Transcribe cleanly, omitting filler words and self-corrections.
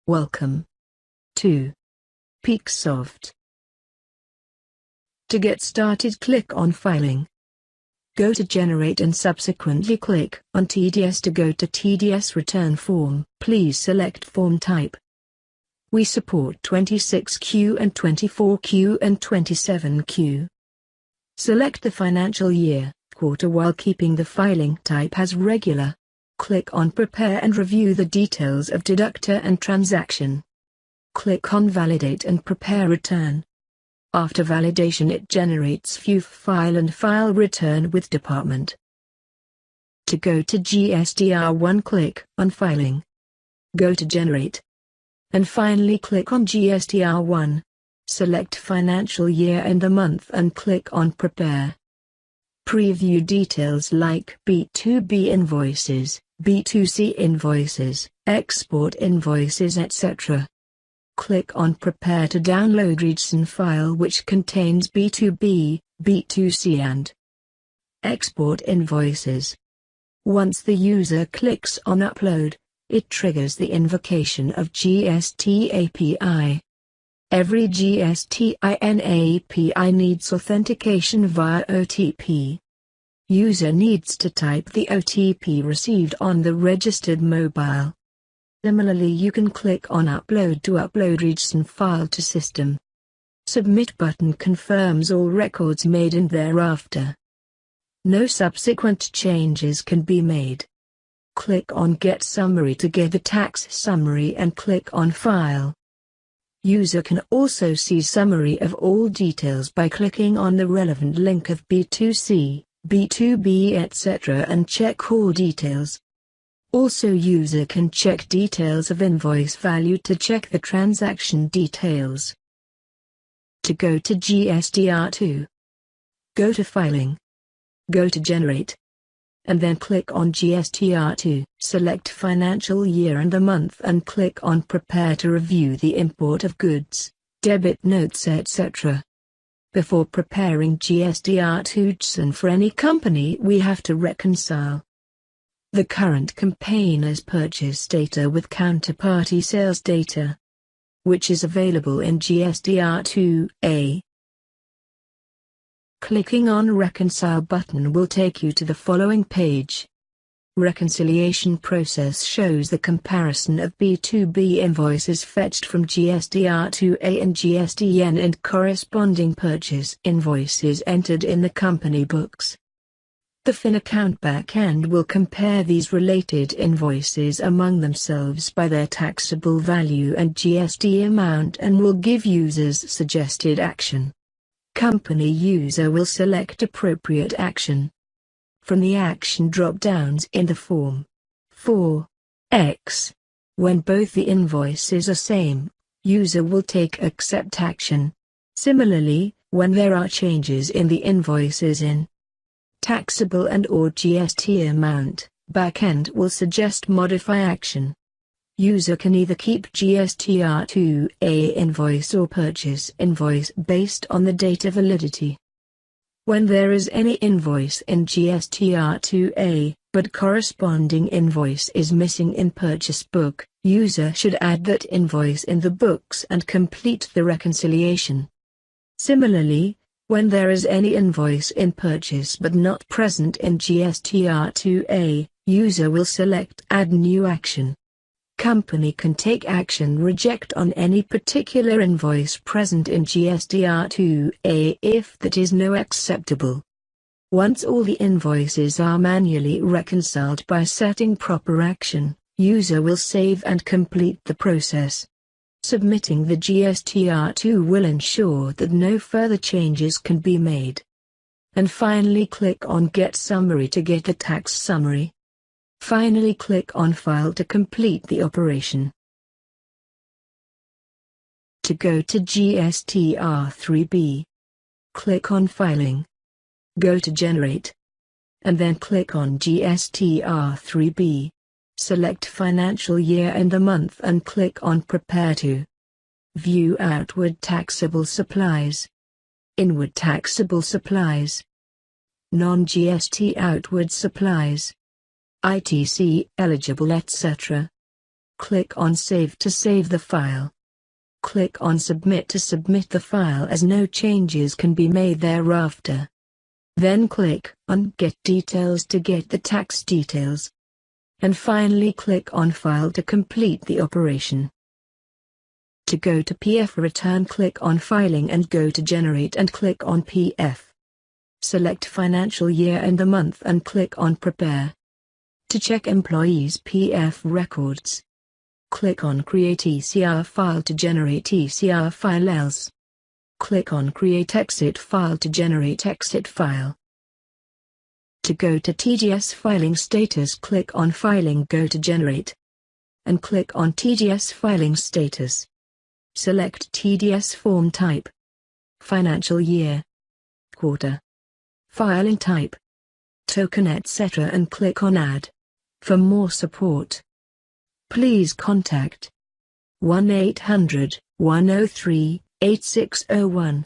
Welcome to PeakSoft. To get started, click on Filing. Go to Generate and subsequently click on TDS to go to TDS Return Form. Please select Form Type. We support 26Q and 24Q and 27Q. Select the financial year, quarter while keeping the filing type as regular. Click on Prepare and review the details of deductor and transaction. Click on Validate and prepare return. After validation, it generates View File and File Return with Department. To go to GSTR1, click on Filing. Go to Generate. And finally click on GSTR1. Select financial year and the month and click on Prepare. Preview details like B2B invoices, B2C invoices, export invoices, etc. Click on Prepare to download JSON file which contains B2B, B2C and export invoices. Once the user clicks on Upload, it triggers the invocation of GST API. Every GSTIN API needs authentication via OTP. User needs to type the OTP received on the registered mobile. Similarly, you can click on Upload to upload JSON file to system. Submit button confirms all records made and thereafter no subsequent changes can be made. Click on Get Summary to get the tax summary and click on File. User can also see summary of all details by clicking on the relevant link of B2C, B2B, etc. and check all details. Also, user can check details of invoice value to check the transaction details. To go to GSTR2, go to Filing. Go to Generate. And then click on GSTR2. Select financial year and the month and click on Prepare to review the import of goods, debit notes, etc. Before preparing GSTR2 JSON for any company, we have to reconcile the current campaigner's purchase data with counterparty sales data, which is available in GSTR2A. Clicking on Reconcile button will take you to the following page. Reconciliation process shows the comparison of B2B invoices fetched from GSTR2A and GSTN and corresponding purchase invoices entered in the company books. The FinAcct backend will compare these related invoices among themselves by their taxable value and GST amount and will give users suggested action. Company user will select appropriate action from the action drop-downs in the form 4X. When both the invoices are same, user will take accept action. Similarly, when there are changes in the invoices in taxable and or GST amount, backend will suggest modify action. User can either keep GSTR2A invoice or purchase invoice based on the data validity. When there is any invoice in GSTR2A, but corresponding invoice is missing in purchase book, user should add that invoice in the books and complete the reconciliation. Similarly, when there is any invoice in purchase but not present in GSTR2A, user will select Add New Action. Company can take action reject on any particular invoice present in GSTR2A if that is no acceptable. Once all the invoices are manually reconciled by setting proper action, user will save and complete the process. Submitting the GSTR2 will ensure that no further changes can be made. And finally click on Get Summary to get the tax summary. Finally click on File to complete the operation. To go to GSTR3B, click on Filing. Go to Generate. And then click on GSTR3B. Select financial year and the month and click on Prepare to view outward taxable supplies, inward taxable supplies, non-GST outward supplies, ITC eligible, etc. Click on Save to save the file. Click on Submit to submit the file as no changes can be made thereafter. Then click on Get Details to get the tax details. And finally click on File to complete the operation. To go to PF return, click on Filing and go to Generate and click on PF. Select financial year and the month and click on Prepare. To check employees' PF records, click on Create ECR file to generate ECR file, else click on Create Exit file to generate exit file. To go to TDS filing status, click on Filing, go to Generate, and click on TDS filing status. Select TDS form type, financial year, quarter, filing type, token, etc. and click on Add. For more support, please contact 1-800-103-8601.